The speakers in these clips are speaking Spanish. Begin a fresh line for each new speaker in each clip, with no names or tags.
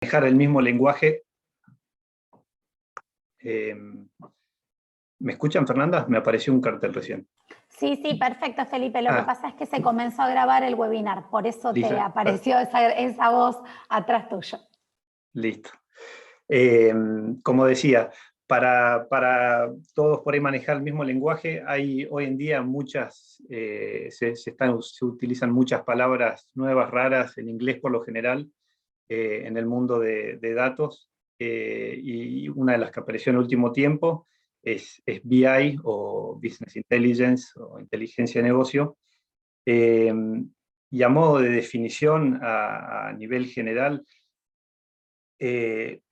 manejar el mismo lenguaje. ¿Me escuchan, Fernanda? Me apareció un cartel recién.
Sí, sí, perfecto, Felipe. Lo que pasa es que se comenzó a grabar el webinar, por eso
listo.
te apareció esa voz atrás tuyo.
Listo. Como decía, para todos por ahí manejar el mismo lenguaje, hay hoy en día muchas, se utilizan muchas palabras nuevas, raras, en inglés por lo general, en el mundo de datos, y una de las que apareció en el último tiempo es BI, o Business Intelligence, o inteligencia de negocio. Y a modo de definición a nivel general,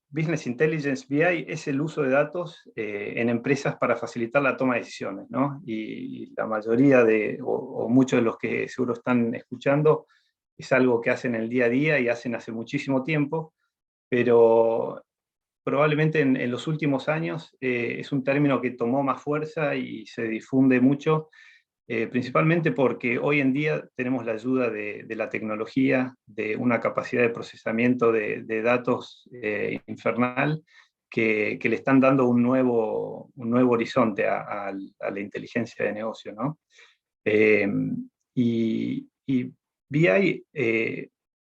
Business Intelligence BI es el uso de datos en empresas para facilitar la toma de decisiones, ¿no? Y la mayoría o muchos de los que seguro están escuchando, es algo que hacen el día a día y hacen hace muchísimo tiempo, pero probablemente en los últimos años es un término que tomó más fuerza y se difunde mucho, principalmente porque hoy en día tenemos la ayuda de la tecnología, de una capacidad de procesamiento de datos infernal, que le están dando un nuevo horizonte a la inteligencia de negocio, ¿no? Y BI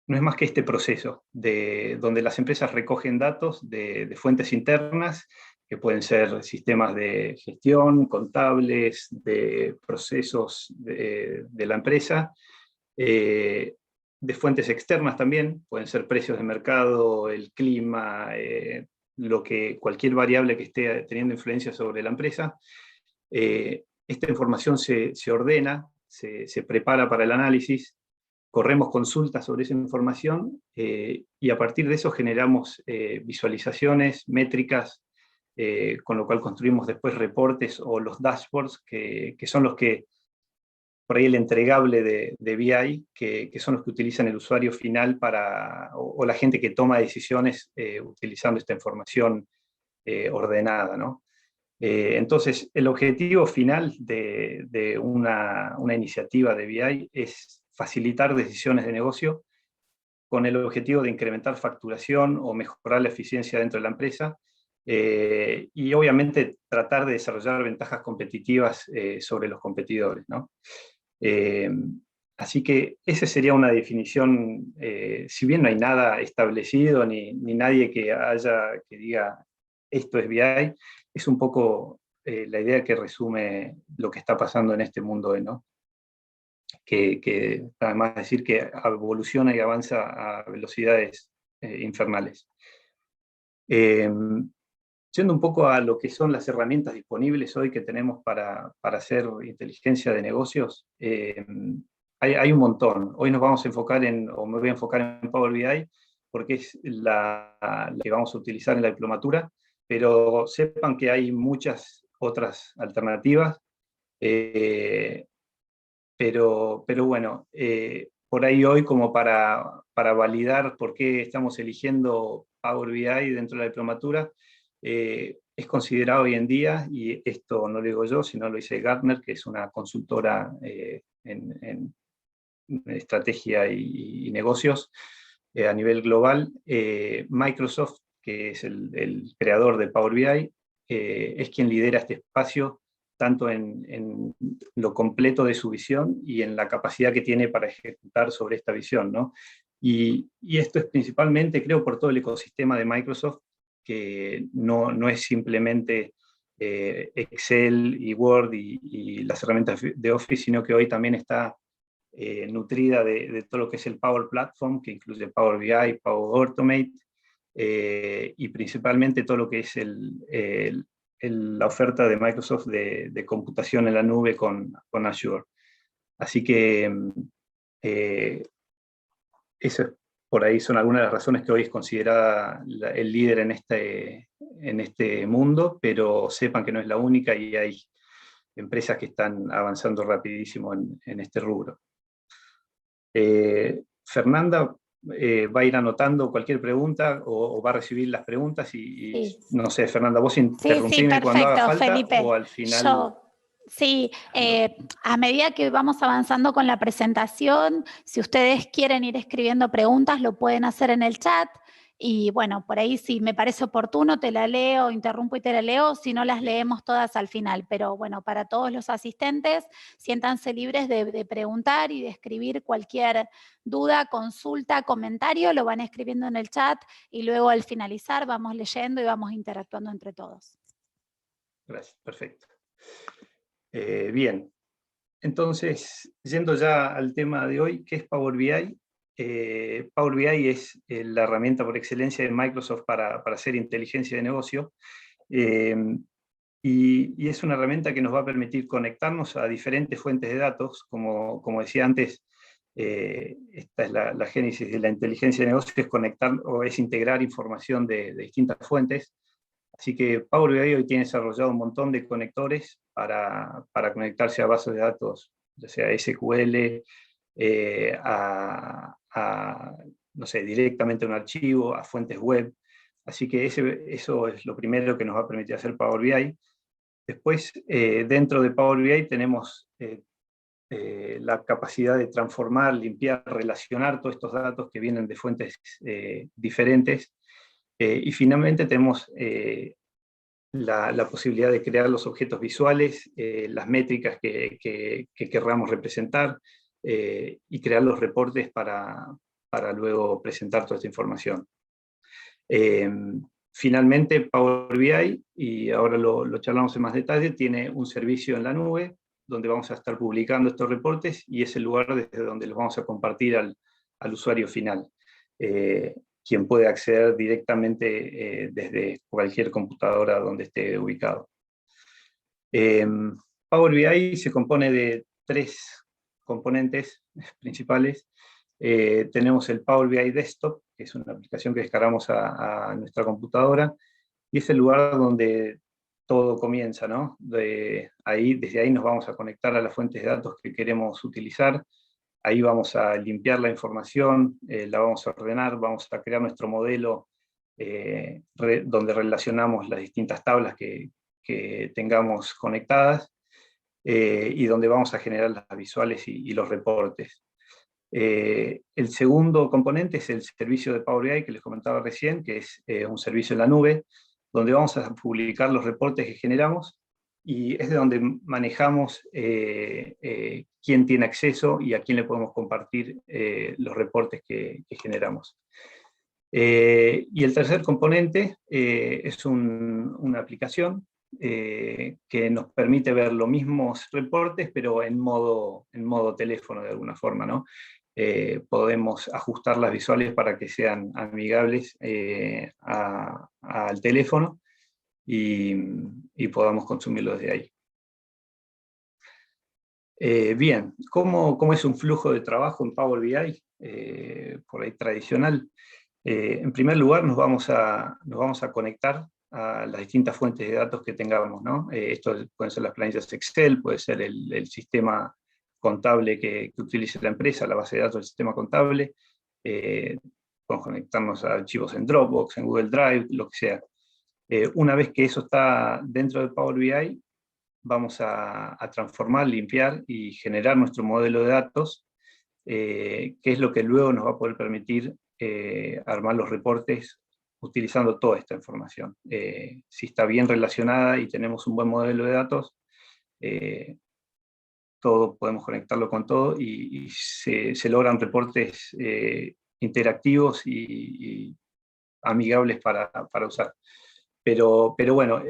no es más que este proceso donde las empresas recogen datos de fuentes internas, que pueden ser sistemas de gestión, contables, de procesos de la empresa, de fuentes externas también, pueden ser precios de mercado, el clima, cualquier variable que esté teniendo influencia sobre la empresa. Esta información se ordena, se prepara para el análisis, corremos consultas sobre esa información, y a partir de eso generamos visualizaciones, métricas, con lo cual construimos después reportes o los dashboards, que son los que, por ahí el entregable de BI, que son los que utilizan el usuario final o la gente que toma decisiones utilizando esta información ordenada, ¿no? Entonces, el objetivo final de una iniciativa de BI es facilitar decisiones de negocio con el objetivo de incrementar facturación o mejorar la eficiencia dentro de la empresa, y obviamente tratar de desarrollar ventajas competitivas sobre los competidores, ¿no? Así que esa sería una definición, si bien no hay nada establecido, ni nadie que diga esto es BI, es un poco la idea que resume lo que está pasando en este mundo hoy, ¿no? Que además decir que evoluciona y avanza a velocidades infernales. Yendo un poco a lo que son las herramientas disponibles hoy que tenemos para hacer inteligencia de negocios, hay un montón. Hoy nos vamos a enfocar o me voy a enfocar en Power BI, porque es la que vamos a utilizar en la diplomatura, pero sepan que hay muchas otras alternativas, pero bueno, por ahí hoy, como para validar por qué estamos eligiendo Power BI dentro de la diplomatura, es considerado hoy en día, y esto no lo digo yo, sino lo dice Gartner, que es una consultora en estrategia y negocios a nivel global. Microsoft, que es el creador de Power BI, es quien lidera este espacio, tanto en lo completo de su visión y en la capacidad que tiene para ejecutar sobre esta visión, ¿no? Y esto es principalmente, creo, por todo el ecosistema de Microsoft, que no es simplemente Excel y Word y las herramientas de Office, sino que hoy también está nutrida de todo lo que es el Power Platform, que incluye Power BI, Power Automate, y principalmente todo lo que es la oferta de Microsoft de computación en la nube con Azure. Así que eso, por ahí son algunas de las razones que hoy es considerada el líder en este mundo, pero sepan que no es la única y hay empresas que están avanzando rapidísimo en este rubro. Fernanda va a ir anotando cualquier pregunta o va a recibir las preguntas y sí. No sé, Fernanda, vos interrumpime cuando haga falta,
Felipe.
o al final...
Sí, a medida que vamos avanzando con la presentación, si ustedes quieren ir escribiendo preguntas, lo pueden hacer en el chat, y bueno, por ahí si me parece oportuno te la leo, interrumpo y te la leo, si no las leemos todas al final, pero bueno, para todos los asistentes, siéntanse libres de preguntar y de escribir cualquier duda, consulta, comentario, lo van escribiendo en el chat y luego al finalizar vamos leyendo y vamos interactuando entre todos.
Gracias, perfecto. Bien, entonces, yendo ya al tema de hoy, ¿qué es Power BI? Power BI es la herramienta por excelencia de Microsoft para hacer inteligencia de negocio, y es una herramienta que nos va a permitir conectarnos a diferentes fuentes de datos. Como decía antes, esta es la génesis de la inteligencia de negocio, es conectar o es integrar información de distintas fuentes. Así que Power BI hoy tiene desarrollado un montón de conectores para conectarse a bases de datos, ya sea SQL, no sé, directamente a un archivo, a fuentes web. Así que eso es lo primero que nos va a permitir hacer Power BI. Después, dentro de Power BI tenemos la capacidad de transformar, limpiar, relacionar todos estos datos que vienen de fuentes diferentes. Y finalmente tenemos la posibilidad de crear los objetos visuales, las métricas que querramos representar, y crear los reportes para luego presentar toda esta información. Finalmente, Power BI, y ahora lo charlamos en más detalle, tiene un servicio en la nube, donde vamos a estar publicando estos reportes, y es el lugar desde donde los vamos a compartir al usuario final, quien puede acceder directamente desde cualquier computadora donde esté ubicado. Power BI se compone de 3 componentes principales. Tenemos el Power BI Desktop, que es una aplicación que descargamos a nuestra computadora, y es el lugar donde todo comienza, ¿no? Desde ahí nos vamos a conectar a las fuentes de datos que queremos utilizar. Ahí vamos a limpiar la información, la vamos a ordenar, vamos a crear nuestro modelo donde relacionamos las distintas tablas que tengamos conectadas, y donde vamos a generar las visuales y los reportes. El segundo componente es el servicio de Power BI que les comentaba recién, que es un servicio en la nube, donde vamos a publicar los reportes que generamos, y es de donde manejamos quién tiene acceso y a quién le podemos compartir los reportes que generamos. Y el tercer componente es una aplicación que nos permite ver los mismos reportes, pero en modo teléfono de alguna forma, ¿no? Podemos ajustar las visuales para que sean amigables al teléfono, y podamos consumirlos de ahí. Bien, ¿cómo es un flujo de trabajo en Power BI? Por ahí tradicional. En primer lugar, nos vamos a conectar a las distintas fuentes de datos que tengamos, ¿no? Esto pueden ser las planillas Excel, puede ser el sistema contable que utilice la empresa, la base de datos del sistema contable. Podemos conectarnos a archivos en Dropbox, en Google Drive, lo que sea. Una vez que eso está dentro de Power BI, vamos a transformar, limpiar y generar nuestro modelo de datos, que es lo que luego nos va a poder permitir armar los reportes utilizando toda esta información. Si está bien relacionada y tenemos un buen modelo de datos, todo podemos conectarlo con todo, y se logran reportes interactivos y amigables para usar. Pero bueno,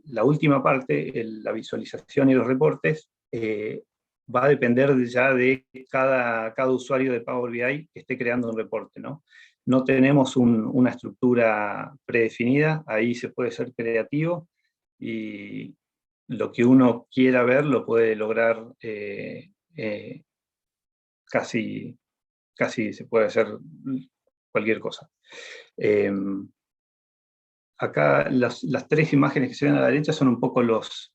la última parte, la visualización y los reportes, va a depender ya de cada usuario de Power BI que esté creando un reporte, ¿no? No tenemos una estructura predefinida, ahí se puede ser creativo, y lo que uno quiera ver lo puede lograr, casi se puede hacer cualquier cosa. Acá las 3 imágenes que se ven a la derecha son un poco los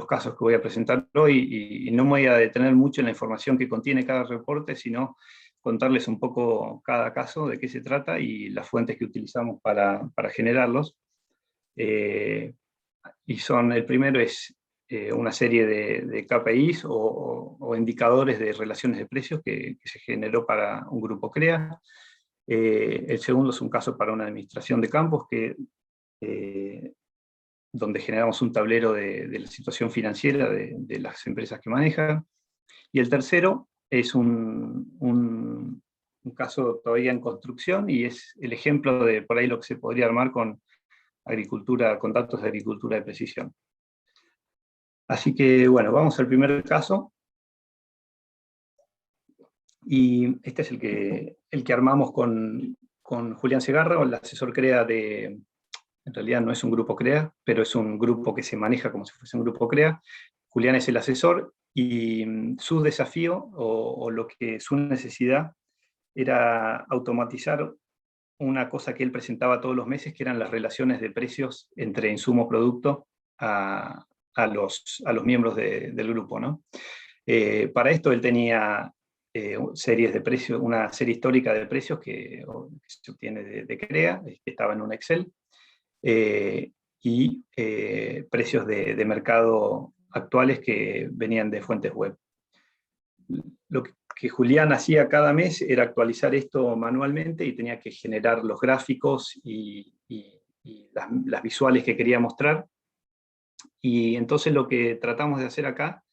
casos que voy a presentar hoy, y no me voy a detener mucho en la información que contiene cada reporte, sino contarles un poco cada caso, de qué se trata y las fuentes que utilizamos para generarlos. Y el primero es una serie de KPIs o indicadores de relaciones de precios que se generó para un grupo CREA. El segundo es un caso para una administración de campos, donde generamos un tablero de la situación financiera de las empresas que manejan. Y el tercero es un caso todavía en construcción, y es el ejemplo de por ahí lo que se podría armar con agricultura, con datos de agricultura de precisión. Así que bueno, vamos al primer caso. Y este es el que armamos con Julián Segarra, el asesor CREA en realidad no es un grupo CREA, pero es un grupo que se maneja como si fuese un grupo CREA. Julián es el asesor, y su desafío, o su necesidad, era automatizar una cosa que él presentaba todos los meses, que eran las relaciones de precios entre insumo-producto a los miembros del grupo, ¿no? Para esto él tenía series de precios, una serie histórica de precios que se obtiene de CREA, que estaba en un Excel, y precios de mercado actuales que venían de fuentes web. Lo que Julián hacía cada mes era actualizar esto manualmente, y tenía que generar los gráficos y las visuales que quería mostrar. Y entonces lo que tratamos de hacer acá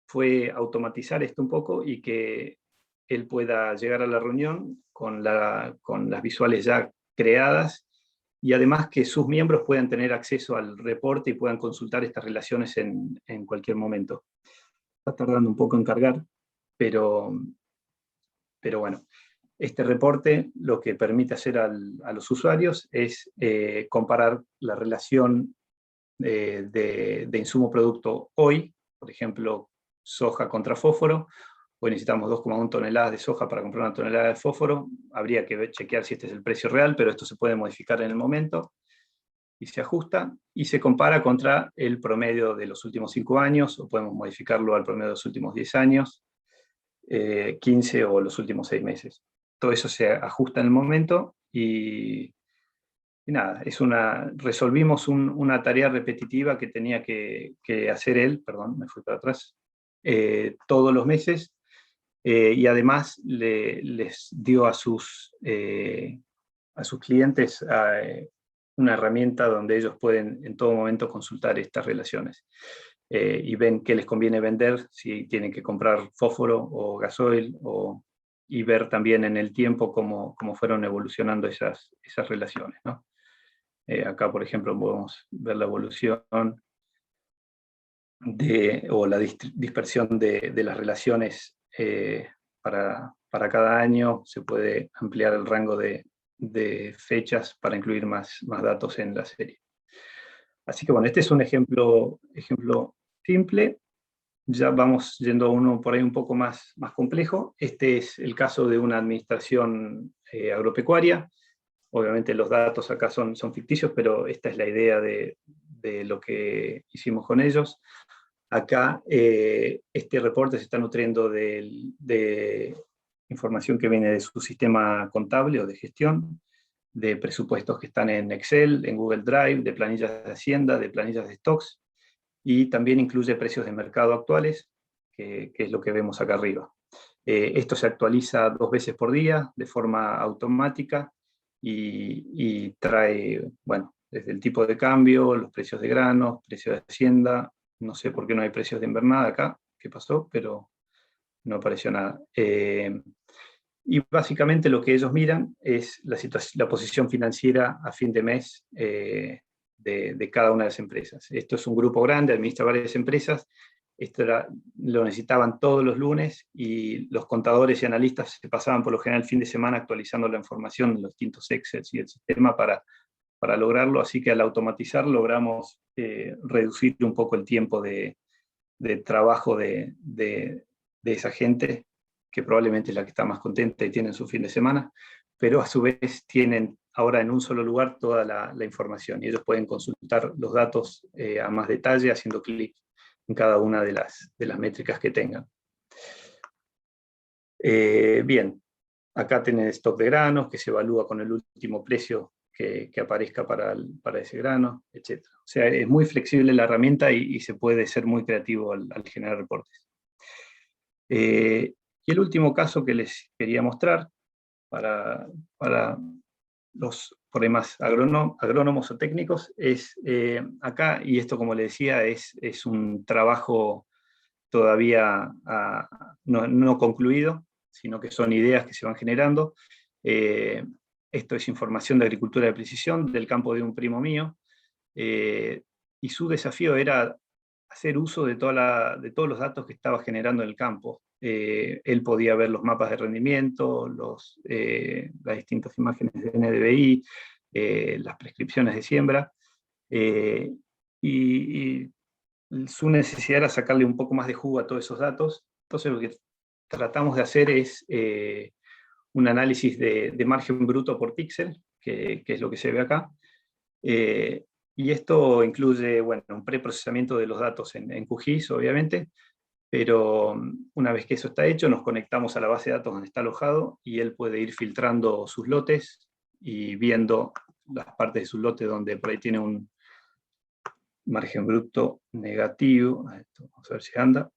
fue automatizar esto un poco, y que él pueda llegar a la reunión con las visuales ya creadas, y además que sus miembros puedan tener acceso al reporte y puedan consultar estas relaciones en cualquier momento. Está tardando un poco en cargar, pero bueno, este reporte lo que permite hacer a los usuarios es comparar la relación de insumo-producto hoy, por ejemplo, soja contra fósforo. Hoy necesitamos 2,1 toneladas de soja para comprar una tonelada de fósforo. Habría que chequear si este es el precio real, pero esto se puede modificar en el momento, y se ajusta, y se compara contra el promedio de los últimos 5 años, o podemos modificarlo al promedio de los últimos 10 años, 15 o los últimos 6 meses. Todo eso se ajusta en el momento, y nada, resolvimos una tarea repetitiva que tenía que hacer él, perdón, me fui para atrás, todos los meses, y además les dio a sus clientes una herramienta donde ellos pueden en todo momento consultar estas relaciones, y ven qué les conviene vender, si tienen que comprar fósforo o gasoil, y ver también en el tiempo cómo fueron evolucionando esas relaciones, ¿no? Acá, por ejemplo, podemos ver la evolución o la dispersión de las relaciones para cada año. Se puede ampliar el rango de fechas para incluir más datos en la serie. Así que bueno, este es un ejemplo simple. Ya vamos yendo a uno por ahí un poco más complejo. Este es el caso de una administración agropecuaria. Obviamente los datos acá son ficticios, pero esta es la idea de lo que hicimos con ellos. Acá este reporte se está nutriendo de información que viene de su sistema contable o de gestión, de presupuestos que están en Excel, en Google Drive, de planillas de Hacienda, de planillas de stocks, y también incluye precios de mercado actuales, que es lo que vemos acá arriba. Esto se actualiza 2 veces por día de forma automática, y trae, bueno, desde el tipo de cambio, los precios de granos, precios de Hacienda. No sé por qué no hay precios de invernada acá, qué pasó, pero no apareció nada. Y básicamente lo que ellos miran es la posición financiera a fin de mes de cada una de las empresas. Esto es un grupo grande, administra varias empresas. Esto lo necesitaban todos los lunes, y los contadores y analistas se pasaban por lo general el fin de semana actualizando la información en los distintos Excel y el sistema para lograrlo. Así que al automatizar logramos reducir un poco el tiempo de trabajo de esa gente, que probablemente es la que está más contenta y tienen su fin de semana, pero a su vez tienen ahora en un solo lugar toda la información, y ellos pueden consultar los datos a más detalle haciendo clic en cada una de las métricas que tengan. Bien, acá tienen stock de granos que se evalúa con el último precio que aparezca para ese grano, etc. O sea, es muy flexible la herramienta, y se puede ser muy creativo al generar reportes. Y el último caso que les quería mostrar para los problemas agrónomos o técnicos, es acá, y esto como le decía, es un trabajo todavía no concluido, sino que son ideas que se van generando. Esto es información de agricultura de precisión del campo de un primo mío, y su desafío era hacer uso de todos los datos que estaba generando en el campo. Él podía ver los mapas de rendimiento, las distintas imágenes de NDVI, las prescripciones de siembra, y su necesidad era sacarle un poco más de jugo a todos esos datos. Entonces lo que tratamos de hacer es un análisis de margen bruto por píxel, que es lo que se ve acá. Y esto incluye, bueno, un preprocesamiento de los datos en QGIS, obviamente, pero una vez que eso está hecho, nos conectamos a la base de datos donde está alojado, y él puede ir filtrando sus lotes y viendo las partes de sus lotes donde por ahí tiene un margen bruto negativo. Vamos a ver si anda.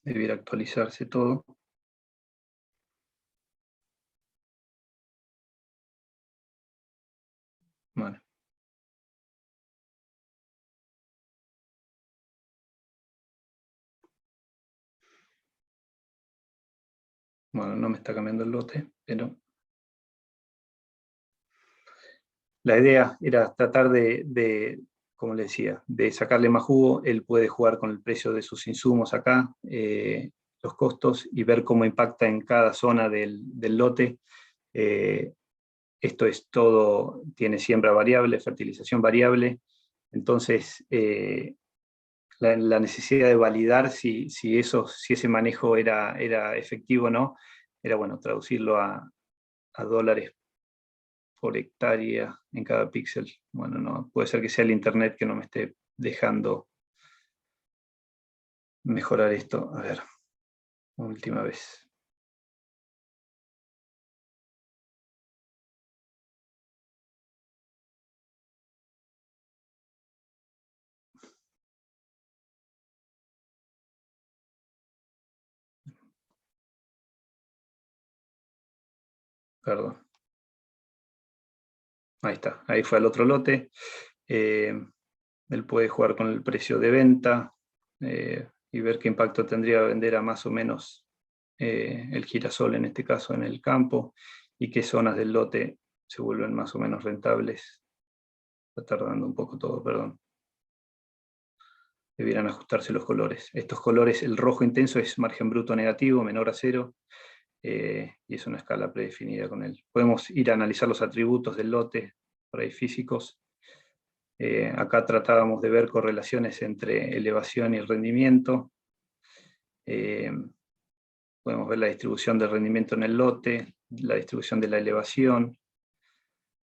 Debiera actualizarse todo. Bueno. Bueno, no me está cambiando el lote, pero la idea era tratar como le decía, de sacarle más jugo. Él puede jugar con el precio de sus insumos acá, los costos, y ver cómo impacta en cada zona del lote. Esto es todo, tiene siembra variable, fertilización variable. Entonces, la necesidad de validar si ese manejo era efectivo o no, era bueno traducirlo a dólares por hectárea en cada píxel. Bueno, no, puede ser que sea el internet que no me esté dejando mejorar esto. A ver, última vez. Perdón. Ahí está, ahí fue el otro lote. Él puede jugar con el precio de venta y ver qué impacto tendría vender a más o menos el girasol, en este caso en el campo, y qué zonas del lote se vuelven más o menos rentables. Está tardando un poco todo, perdón. Debieran ajustarse los colores. Estos colores, el rojo intenso es margen bruto negativo, menor a 0, y es una escala predefinida con él. Podemos ir a analizar los atributos del lote, por ahí físicos. Acá tratábamos de ver correlaciones entre elevación y rendimiento. Podemos ver la distribución del rendimiento en el lote, la distribución de la elevación.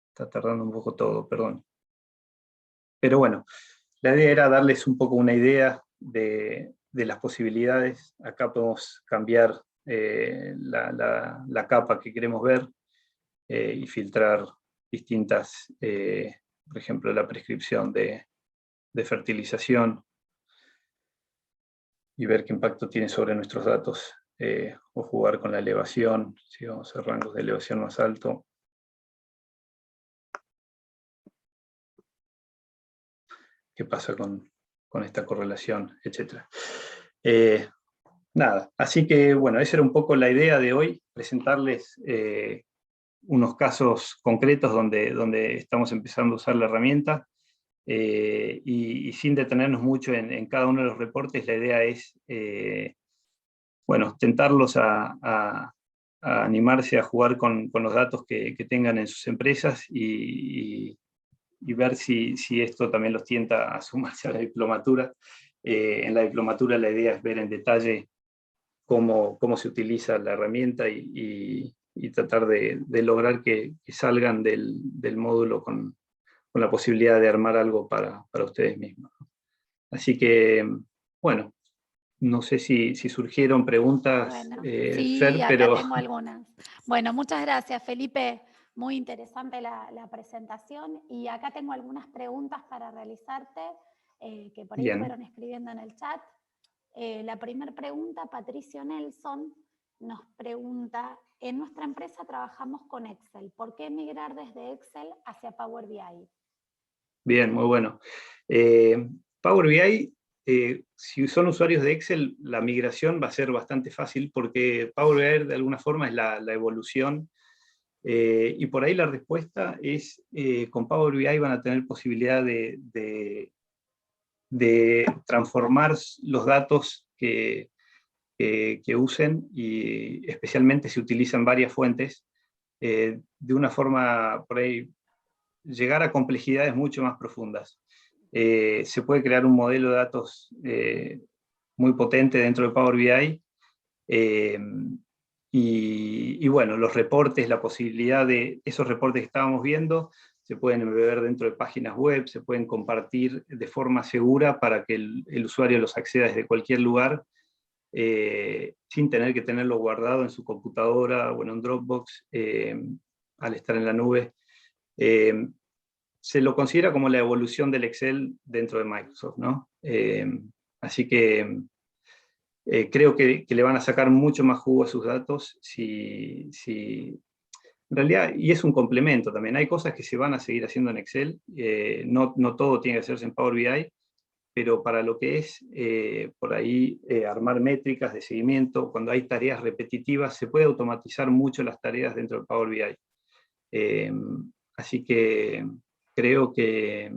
Está tardando un poco todo, perdón. Pero bueno, la idea era darles un poco una idea de las posibilidades. Acá podemos cambiar la capa que queremos ver y filtrar distintas, por ejemplo, la prescripción de fertilización, y ver qué impacto tiene sobre nuestros datos, o jugar con la elevación, si vamos a rangos de elevación más alto. ¿Qué pasa con esta correlación, etcétera? Nada, así que bueno, esa era un poco la idea de hoy, presentarles unos casos concretos donde estamos empezando a usar la herramienta, y sin detenernos mucho en cada uno de los reportes. La idea es bueno, tentarlos a animarse a jugar con los datos que tengan en sus empresas, y ver si esto también los tienta a sumarse a la diplomatura. En la diplomatura la idea es ver en detalle cómo se utiliza la herramienta, y tratar de lograr que salgan del módulo con la posibilidad de armar algo para ustedes mismos. Así que, bueno, no sé si surgieron preguntas,
bueno,
sí,
sí,
Fer,
acá
pero...
tengo algunas. Bueno, muchas gracias, Felipe. Muy interesante la presentación. Y acá tengo algunas preguntas para realizarte, que por ahí
Bien.
fueron escribiendo en el chat. La primera pregunta, Patricio Nelson, nos pregunta, en nuestra empresa trabajamos con Excel, ¿por qué migrar desde Excel hacia Power BI?
Bien, muy bueno. Power BI, si son usuarios de Excel, la migración va a ser bastante fácil porque Power BI de alguna forma es la evolución, y por ahí la respuesta es, con Power BI van a tener posibilidad de transformar los datos que usen, y especialmente si utilizan varias fuentes, de una forma, por ahí, llegar a complejidades mucho más profundas. Se puede crear un modelo de datos muy potente dentro de Power BI, eh, y bueno, los reportes, la posibilidad de esos reportes que estábamos viendo, se pueden ver dentro de páginas web, se pueden compartir de forma segura para que el usuario los acceda desde cualquier lugar, sin tener que tenerlo guardado en su computadora o en un Dropbox, al estar en la nube. Eh, Se lo considera como la evolución del Excel dentro de Microsoft, ¿no? Así que creo que le van a sacar mucho más jugo a sus datos en realidad, y es un complemento también. Hay cosas que se van a seguir haciendo en Excel, no todo tiene que hacerse en Power BI, pero para lo que es por ahí armar métricas de seguimiento, cuando hay tareas repetitivas, se puede automatizar mucho las tareas dentro de Power BI. Así que creo que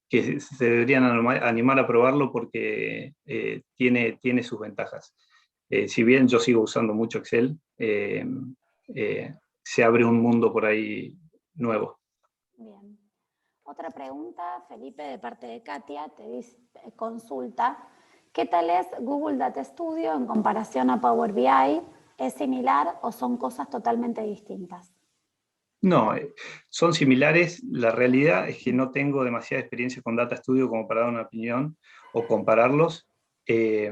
se deberían animar a probarlo porque tiene sus ventajas. Si bien yo sigo usando mucho Excel, se abre un mundo por ahí nuevo.
Bien. Otra pregunta, Felipe, de parte de Katia, te dice, consulta, ¿qué tal es Google Data Studio en comparación a Power BI? ¿Es similar o son cosas totalmente distintas?
No, son similares. La realidad es que no tengo demasiada experiencia con Data Studio como para dar una opinión o compararlos, eh,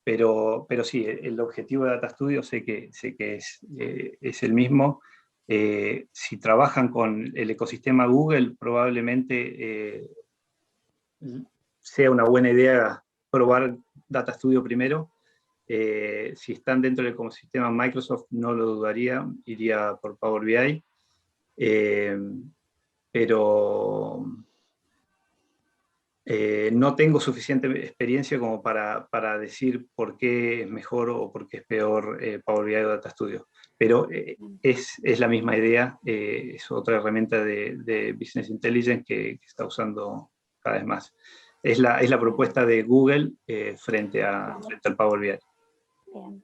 pero sí, el objetivo de Data Studio sé que es el mismo. Si trabajan con el ecosistema Google, probablemente sea una buena idea probar Data Studio primero. Si están dentro del ecosistema Microsoft, no lo dudaría, iría por Power BI. Pero no tengo suficiente experiencia como para decir por qué es mejor o por qué es peor Power BI o Data Studio. Pero es la misma idea, es otra herramienta de Business Intelligence que está usando cada vez más. Es la propuesta de Google frente al Power BI.
Bien.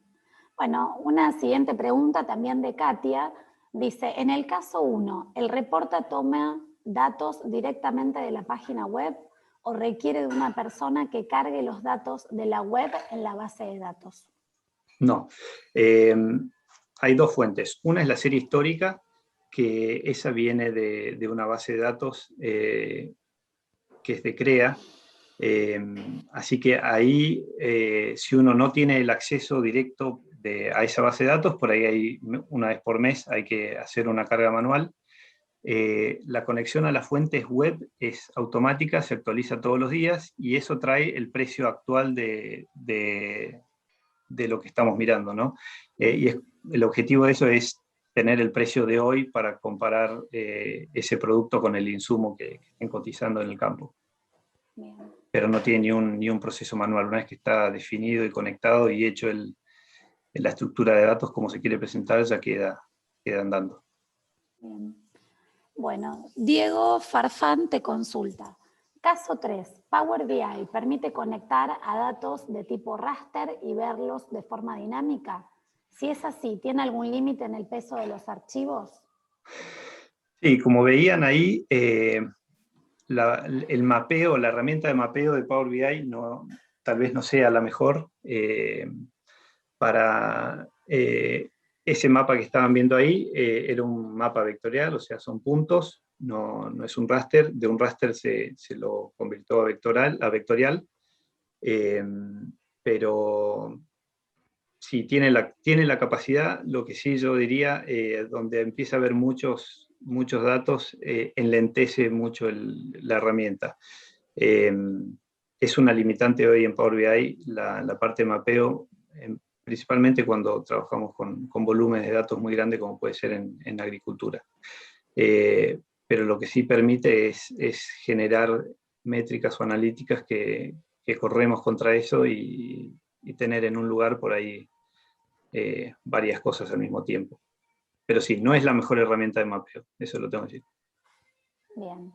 Bueno, una siguiente pregunta también de Katia. Dice, en el caso 1, ¿el reporte toma datos directamente de la página web o requiere de una persona que cargue los datos de la web en la base de datos?
No. Hay dos fuentes. Una es la serie histórica, que esa viene de una base de datos que es de CREA. Así que ahí, si uno no tiene el acceso directo a esa base de datos, por ahí una vez por mes hay que hacer una carga manual. La conexión a las fuentes web es automática, se actualiza todos los días, y eso trae el precio actual de lo que estamos mirando, ¿no? Y el objetivo de eso es tener el precio de hoy para comparar ese producto con el insumo que estén cotizando en el campo.
Bien.
Pero no tiene ni un proceso manual. Una vez que está definido y conectado y hecho la estructura de datos como se quiere presentar, ya queda andando.
Bien. Bueno, Diego Farfán te consulta. Caso 3. Power BI permite conectar a datos de tipo raster y verlos de forma dinámica. Si es así, ¿tiene algún límite en el peso de los archivos?
Sí, como veían ahí, el mapeo, la herramienta de mapeo de Power BI tal vez no sea la mejor para ese mapa que estaban viendo ahí. Era un mapa vectorial, o sea, son puntos, no es un raster. De un raster se lo convirtió a vectorial, pero sí, tiene la capacidad. Lo que sí yo diría, donde empieza a haber muchos datos, enlentece mucho la herramienta. Es una limitante hoy en Power BI, la parte de mapeo. principalmente cuando trabajamos con volúmenes de datos muy grandes como puede ser en agricultura. Pero lo que sí permite es generar métricas o analíticas que corremos contra eso y tener en un lugar por ahí varias cosas al mismo tiempo. Pero sí, no es la mejor herramienta de mapeo, eso lo tengo que decir.
Bien.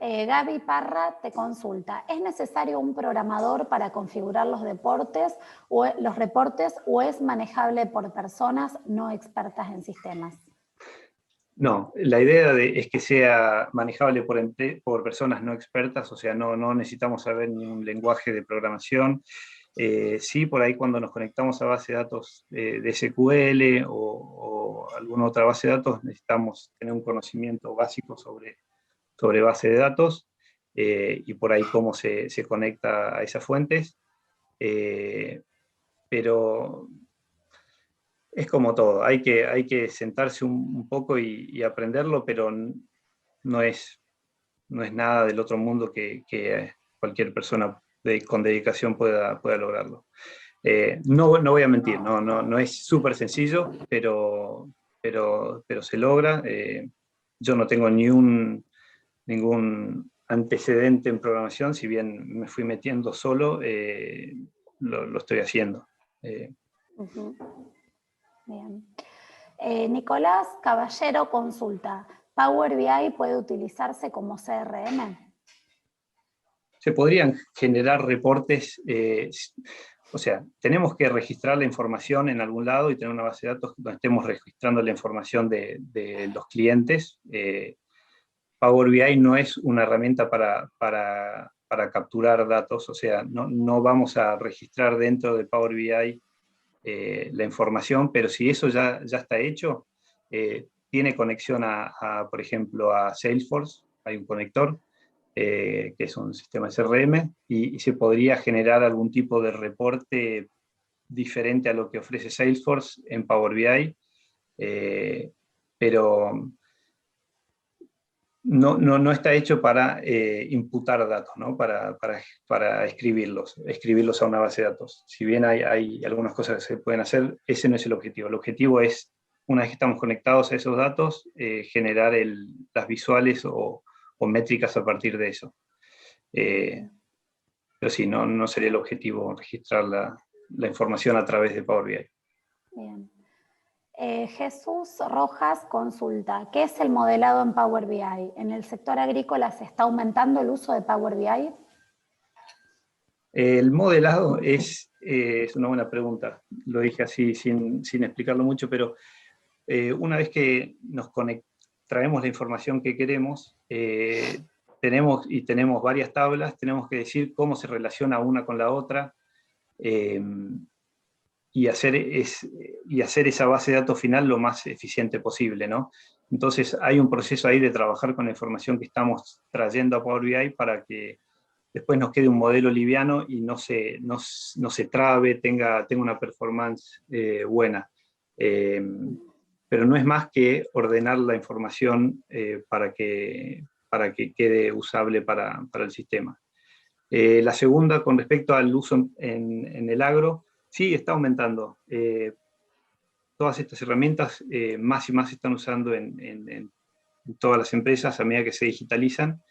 Gaby Parra te consulta, ¿es necesario un programador para configurar los reportes o es manejable por personas no expertas en sistemas?
No, la idea es que sea manejable por personas no expertas, o sea, no necesitamos saber ningún lenguaje de programación. Sí, por ahí cuando nos conectamos a base de datos de SQL o alguna otra base de datos, necesitamos tener un conocimiento básico sobre base de datos y por ahí cómo se conecta a esas fuentes. Pero es como todo, hay que sentarse un poco y aprenderlo, pero no es nada del otro mundo que cualquier persona con dedicación pueda lograrlo. No voy a mentir, no es súper sencillo, pero se logra. Yo no tengo ningún antecedente en programación, si bien me fui metiendo solo, lo estoy haciendo.
Bien. Nicolás Caballero consulta, ¿Power BI puede utilizarse como CRM?
Se podrían generar reportes, o sea, tenemos que registrar la información en algún lado y tener una base de datos donde estemos registrando la información de los clientes. Power BI no es una herramienta para capturar datos, o sea, no vamos a registrar dentro de Power BI la información, pero si eso ya está hecho, tiene conexión por ejemplo, a Salesforce, hay un conector, que es un sistema CRM, y se podría generar algún tipo de reporte diferente a lo que ofrece Salesforce en Power BI, pero no está hecho para imputar datos, ¿no? para escribirlos a una base de datos. Si bien hay algunas cosas que se pueden hacer, ese no es el objetivo. El objetivo es, una vez que estamos conectados a esos datos, generar las visuales o métricas a partir de eso. Pero sí, no sería el objetivo registrar la información a través de Power BI.
Bien. Jesús Rojas consulta, ¿qué es el modelado en Power BI? ¿En el sector agrícola se está aumentando el uso de Power BI?
El modelado es una buena pregunta. Lo dije así sin explicarlo mucho, pero una vez que traemos la información que queremos, tenemos varias tablas, tenemos que decir cómo se relaciona una con la otra y hacer esa base de datos final lo más eficiente posible, ¿no? Entonces hay un proceso ahí de trabajar con la información que estamos trayendo a Power BI para que después nos quede un modelo liviano y no se trabe, tenga una performance buena. Pero no es más que ordenar la información para que quede usable para el sistema. La segunda, con respecto al uso en el agro, sí, está aumentando. Todas estas herramientas más y más se están usando en todas las empresas a medida que se digitalizan,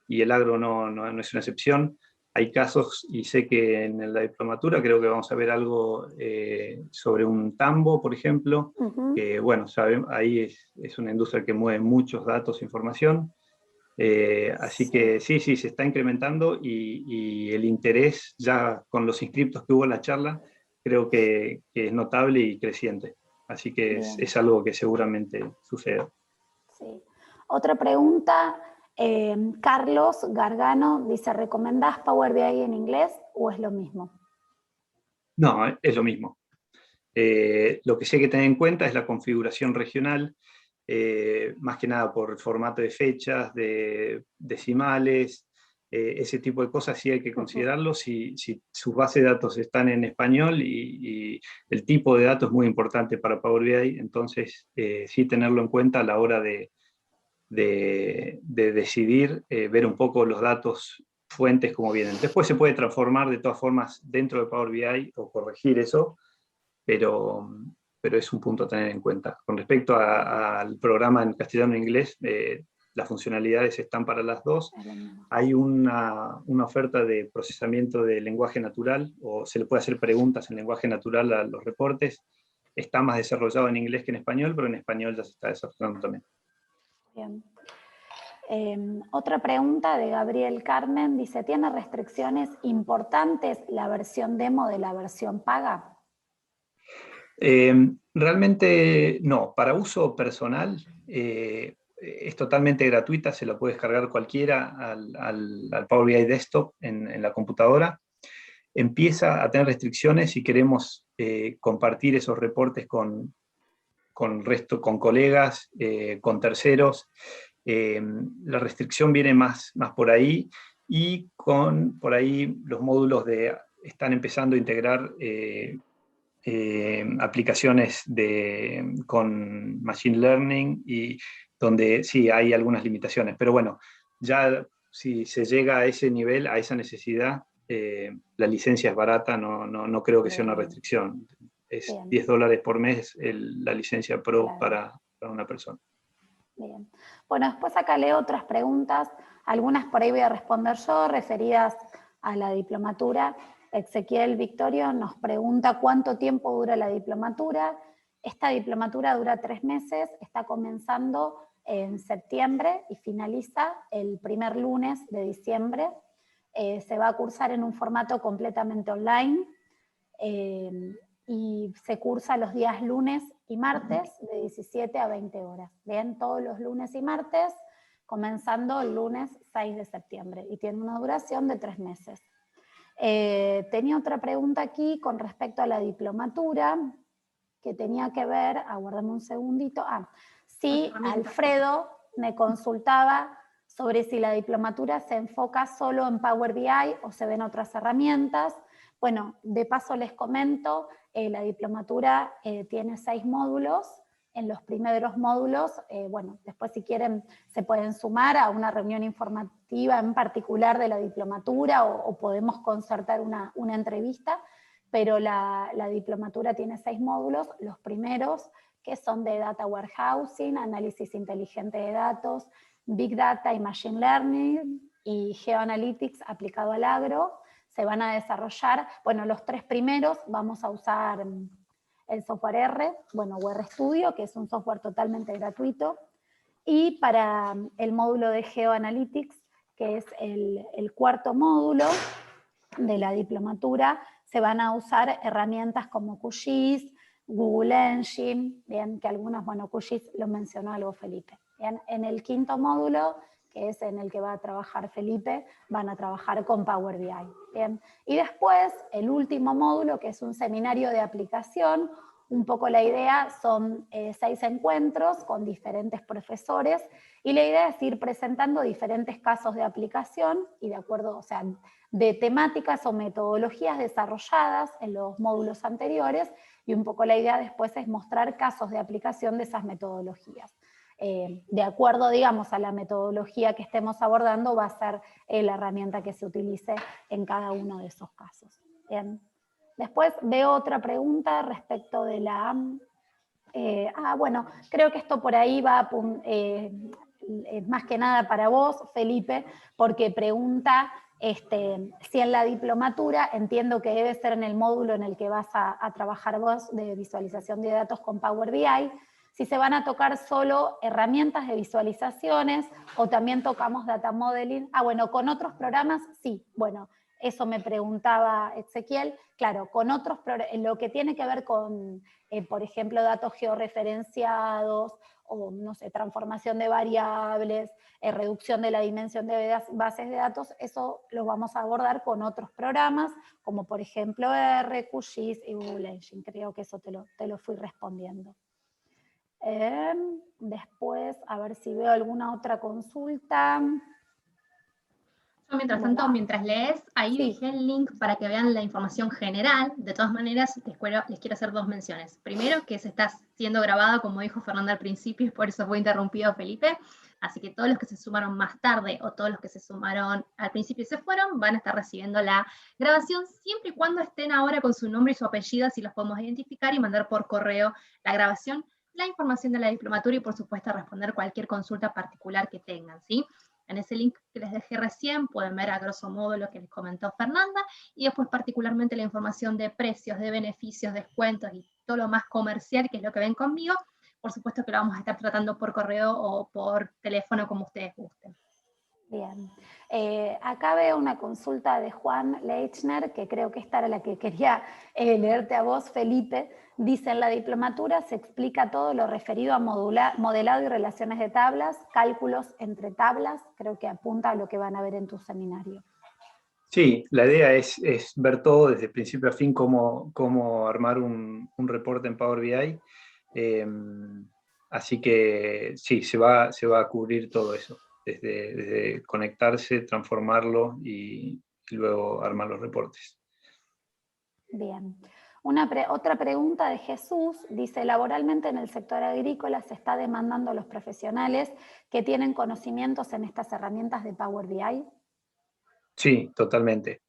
y el agro no es una excepción. Hay casos, y sé que en la diplomatura creo que vamos a ver algo sobre un tambo, por ejemplo, que bueno, ahí es una industria que mueve muchos datos e información. Así que sí, se está incrementando y el interés ya con los inscriptos que hubo en la charla creo que es notable y creciente. Así que es algo que seguramente sucede.
Sí. Otra pregunta, Carlos Gargano dice, ¿recomendás Power BI en inglés o es lo mismo?
No, es lo mismo. Lo que sí hay que tener en cuenta es la configuración regional, más que nada por el formato de fechas, de decimales, ese tipo de cosas sí hay que considerarlo. Si sus bases de datos están en español y el tipo de datos es muy importante para Power BI, entonces sí tenerlo en cuenta a la hora de decidir, ver un poco los datos fuentes como vienen. Después se puede transformar de todas formas dentro de Power BI o corregir eso, pero es un punto a tener en cuenta. Con respecto al programa en castellano e inglés, las funcionalidades están para las dos. Hay una oferta de procesamiento de lenguaje natural, o se le puede hacer preguntas en lenguaje natural a los reportes. Está más desarrollado en inglés que en español, pero en español ya se está desarrollando también.
Bien. Otra pregunta de Gabriel Carmen, dice, ¿tiene restricciones importantes la versión demo de la versión paga?
Realmente no, para uso personal es totalmente gratuita, se la puede descargar cualquiera al Power BI Desktop en la computadora. Empieza a tener restricciones si queremos compartir esos reportes con colegas, con terceros. La restricción viene más por ahí, y por ahí los módulos están empezando a integrar aplicaciones con Machine Learning, y donde sí hay algunas limitaciones, pero bueno, ya si se llega a ese nivel, a esa necesidad, la licencia es barata, no creo que sea una restricción. Es
Bien.
$10 por mes la licencia Pro,
claro,
para una persona.
Bien. Bueno, después acá leo otras preguntas, algunas por ahí voy a responder yo, referidas a la diplomatura. Ezequiel Victorio nos pregunta cuánto tiempo dura la diplomatura. Esta diplomatura dura 3 meses, está comenzando en septiembre y finaliza el primer lunes de diciembre. Se va a cursar en un formato completamente online. Y se cursa los días lunes y martes de 17 a 20 horas. Bien, todos los lunes y martes, comenzando el lunes 6 de septiembre, y tiene una duración de 3 meses. Tenía otra pregunta aquí con respecto a la diplomatura, que tenía que ver, aguardame un segundito, sí, Alfredo me consultaba sobre si la diplomatura se enfoca solo en Power BI o se ven otras herramientas. Bueno, de paso les comento, la diplomatura tiene 6 módulos. En los primeros módulos, bueno, después si quieren se pueden sumar a una reunión informativa en particular de la diplomatura, o podemos concertar una entrevista, pero la diplomatura tiene 6 módulos, los primeros que son de Data Warehousing, análisis inteligente de datos, Big Data y Machine Learning, y Geoanalytics aplicado al agro. Se van a desarrollar, bueno, los 3 primeros vamos a usar el software R, bueno, RStudio, que es un software totalmente gratuito, y para el módulo de Geoanalytics, que es el cuarto módulo de la diplomatura, se van a usar herramientas como QGIS, Google Engine, bien, que algunas, bueno, QGIS lo mencionó algo Felipe. Bien, en el quinto módulo, que es en el que va a trabajar Felipe, van a trabajar con Power BI. Bien. Y después, el último módulo, que es un seminario de aplicación. Un poco la idea son 6 encuentros con diferentes profesores, y la idea es ir presentando diferentes casos de aplicación, y de acuerdo, o sea, de temáticas o metodologías desarrolladas en los módulos anteriores, y un poco la idea después es mostrar casos de aplicación de esas metodologías. De acuerdo, digamos, a la metodología que estemos abordando, va a ser la herramienta que se utilice en cada uno de esos casos. Bien. Después veo otra pregunta respecto de la... bueno, creo que esto por ahí va más que nada para vos, Felipe, porque pregunta si en la diplomatura, entiendo que debe ser en el módulo en el que vas a trabajar vos de visualización de datos con Power BI, si se van a tocar solo herramientas de visualizaciones o también tocamos data modeling. Bueno, con otros programas sí, bueno, eso me preguntaba Ezequiel. Claro, con otros programas, lo que tiene que ver con, por ejemplo, datos georreferenciados, o no sé, transformación de variables, reducción de la dimensión de bases de datos, eso lo vamos a abordar con otros programas, como por ejemplo R, QGIS y Google Engine. Creo que eso te lo fui respondiendo. Después, a ver si veo alguna otra consulta.
Yo mientras tanto, mientras lees, ahí
Sí.
dejé el link para que vean la información general. De todas maneras, les quiero hacer dos menciones. Primero, que se está siendo grabado, como dijo Fernanda al principio, y por eso fue interrumpido Felipe. Así que todos los que se sumaron más tarde o todos los que se sumaron al principio y se fueron, van a estar recibiendo la grabación siempre y cuando estén ahora con su nombre y su apellido, así los podemos identificar y mandar por correo la grabación, la información de la diplomatura y por supuesto responder cualquier consulta particular que tengan, ¿sí? En ese link que les dejé recién pueden ver a grosso modo lo que les comentó Fernanda y después particularmente la información de precios, de beneficios, descuentos y todo lo más comercial, que es lo que ven conmigo. Por supuesto que lo vamos a estar tratando por correo o por teléfono como ustedes gusten.
Bien. Acá veo una consulta de Juan Leichner, que creo que esta era la que quería leerte a vos, Felipe. Dice, en la diplomatura se explica todo lo referido a modelado y relaciones de tablas, cálculos entre tablas, creo que apunta a lo que van a ver en tu seminario.
Sí, la idea es ver todo desde principio a fin, cómo armar un reporte en Power BI. Así que sí, se va a cubrir todo eso, desde conectarse, transformarlo y luego armar los reportes.
Bien. Otra pregunta de Jesús dice, laboralmente en el sector agrícola se está demandando a los profesionales que tienen conocimientos en estas herramientas de Power BI.
Sí, totalmente.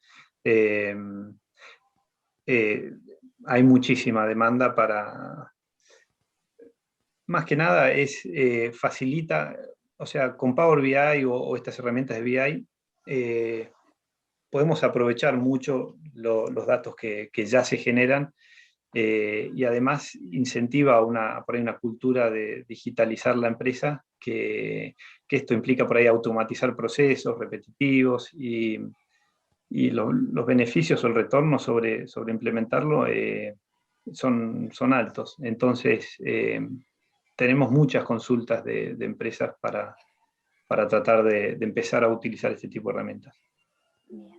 Hay muchísima demanda para... Más que nada facilita, o sea, con Power BI o estas herramientas de BI, podemos aprovechar mucho los datos que ya se generan y además incentiva por ahí una cultura de digitalizar la empresa, que esto implica por ahí automatizar procesos repetitivos y los beneficios o el retorno sobre implementarlo son altos. Entonces, tenemos muchas consultas de empresas para tratar de empezar a utilizar este tipo de herramientas.
Bien.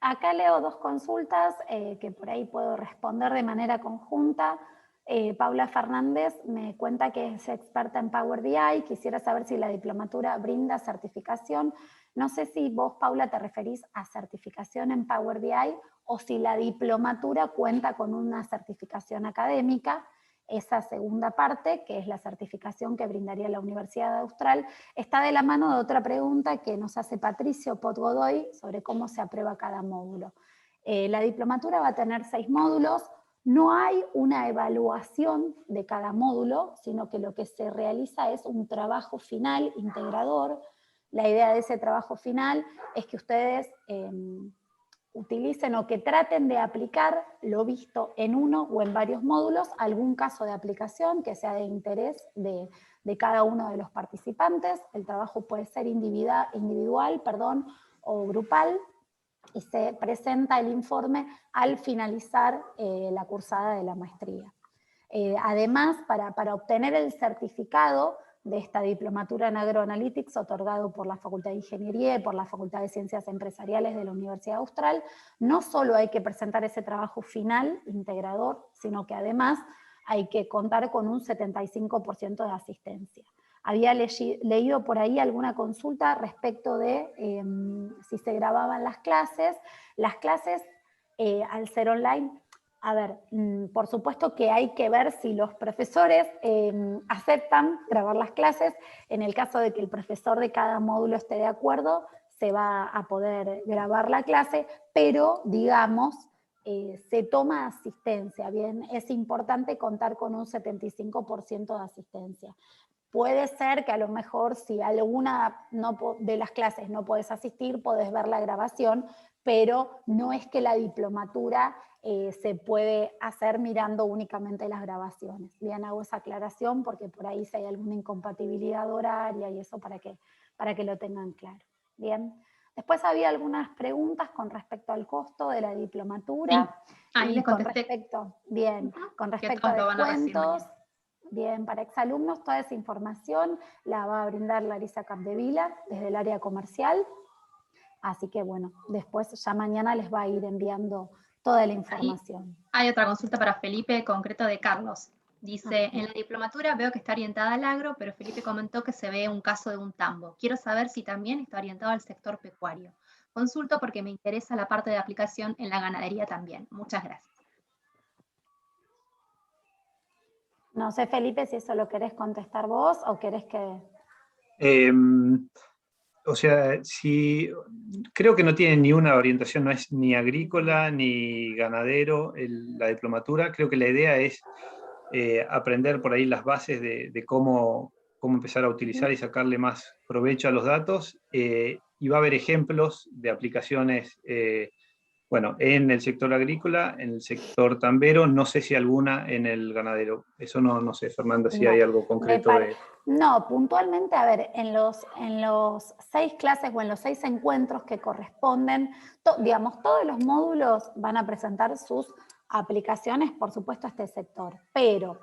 Acá leo dos consultas que por ahí puedo responder de manera conjunta. Paula Fernández me cuenta que es experta en Power BI, quisiera saber si la diplomatura brinda certificación. No sé si vos, Paula, te referís a certificación en Power BI o si la diplomatura cuenta con una certificación académica. Esa segunda parte, que es la certificación que brindaría la Universidad Austral, está de la mano de otra pregunta que nos hace Patricio Pot-Godoy sobre cómo se aprueba cada módulo. La diplomatura va a tener 6 módulos, no hay una evaluación de cada módulo, sino que lo que se realiza es un trabajo final integrador. La idea de ese trabajo final es que ustedes utilicen o que traten de aplicar lo visto en uno o en varios módulos, algún caso de aplicación que sea de interés de cada uno de los participantes. El trabajo puede ser individual, o grupal, y se presenta el informe al finalizar la cursada de la maestría. Además, para obtener el certificado de esta diplomatura en Agroanalytics otorgado por la Facultad de Ingeniería y por la Facultad de Ciencias Empresariales de la Universidad Austral, no solo hay que presentar ese trabajo final integrador, sino que además hay que contar con un 75% de asistencia. Había leído por ahí alguna consulta respecto de si se grababan las clases. Las clases, al ser online, a ver, por supuesto que hay que ver si los profesores aceptan grabar las clases. En el caso de que el profesor de cada módulo esté de acuerdo, se va a poder grabar la clase, pero digamos, se toma asistencia, ¿bien? Es importante contar con un 75% de asistencia. Puede ser que a lo mejor si alguna de las clases no podés asistir, podés ver la grabación, pero no es que la diplomatura se puede hacer mirando únicamente las grabaciones. Bien, hago esa aclaración porque por ahí si hay alguna incompatibilidad horaria y eso para que lo tengan claro. Bien. Después había algunas preguntas con respecto al costo de la diplomatura.
Sí, ahí les contesté.
Con respecto a descuentos. Bien, para exalumnos toda esa información la va a brindar Larisa Capdevila desde el área comercial. Así que bueno, después ya mañana les va a ir enviando toda la información.
Hay otra consulta para Felipe, concreto de Carlos. Dice, en la diplomatura veo que está orientada al agro, pero Felipe comentó que se ve un caso de un tambo. Quiero saber si también está orientado al sector pecuario. consulto porque me interesa la parte de aplicación en la ganadería también. Muchas gracias.
No sé, Felipe, si eso lo querés contestar vos o querés que...
O sea, creo que no tiene ni una orientación, no es ni agrícola ni ganadero la diplomatura. Creo que la idea es aprender por ahí las bases de cómo empezar a utilizar y sacarle más provecho a los datos. Y va a haber ejemplos de aplicaciones, bueno, en el sector agrícola, en el sector tambero, no sé si alguna en el ganadero. Eso no sé, Fernanda, si hay algo concreto de...
No, puntualmente, a ver, en los 6 clases o en los 6 encuentros que corresponden, digamos, todos los módulos van a presentar sus aplicaciones, por supuesto, a este sector, pero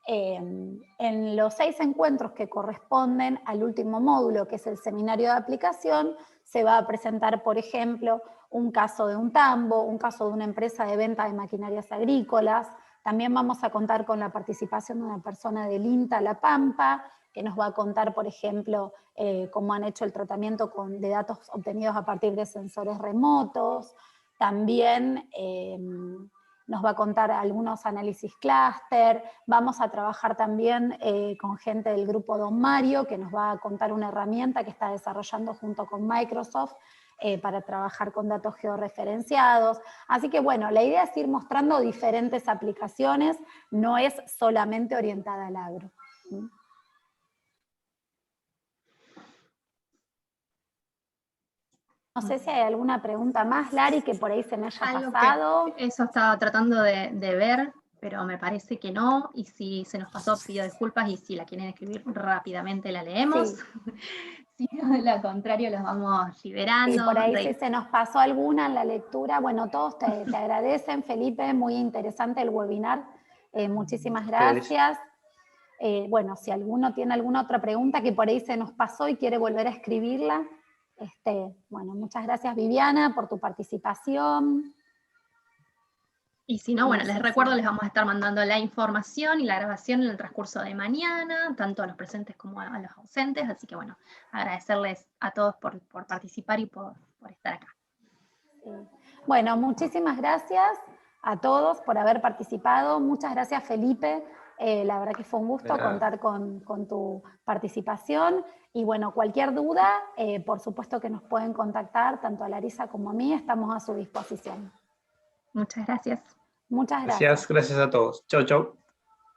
en los 6 encuentros que corresponden al último módulo, que es el seminario de aplicación, se va a presentar, por ejemplo, un caso de un tambo, un caso de una empresa de venta de maquinarias agrícolas. También vamos a contar con la participación de una persona del INTA La Pampa, que nos va a contar, por ejemplo, cómo han hecho el tratamiento de datos obtenidos a partir de sensores remotos. También nos va a contar algunos análisis clúster. Vamos a trabajar también con gente del grupo Don Mario, que nos va a contar una herramienta que está desarrollando junto con Microsoft para trabajar con datos georreferenciados. Así que bueno, la idea es ir mostrando diferentes aplicaciones, no es solamente orientada al agro. No sé si hay alguna pregunta más, Lari, que por ahí se me haya pasado.
Eso estaba tratando de ver, pero me parece que no, y si se nos pasó pido disculpas, y si la quieren escribir rápidamente la leemos. Sí. Si no, de lo contrario los vamos liberando.
Y por ahí si se nos pasó alguna en la lectura, bueno, todos te agradecen, Felipe, muy interesante el webinar, muchísimas gracias. Bueno, si alguno tiene alguna otra pregunta que por ahí se nos pasó y quiere volver a escribirla, bueno, muchas gracias, Viviana, por tu participación.
Y si no, bueno, les recuerdo, les vamos a estar mandando la información y la grabación en el transcurso de mañana, tanto a los presentes como a los ausentes, así que bueno, agradecerles a todos por participar y por estar acá.
Sí. Bueno, muchísimas gracias a todos por haber participado, muchas gracias, Felipe. La verdad que fue un gusto contar con tu participación, y bueno, cualquier duda, por supuesto que nos pueden contactar, tanto a Larisa como a mí, estamos a su disposición.
Muchas gracias.
Muchas gracias.
Gracias a todos. Chau, chau.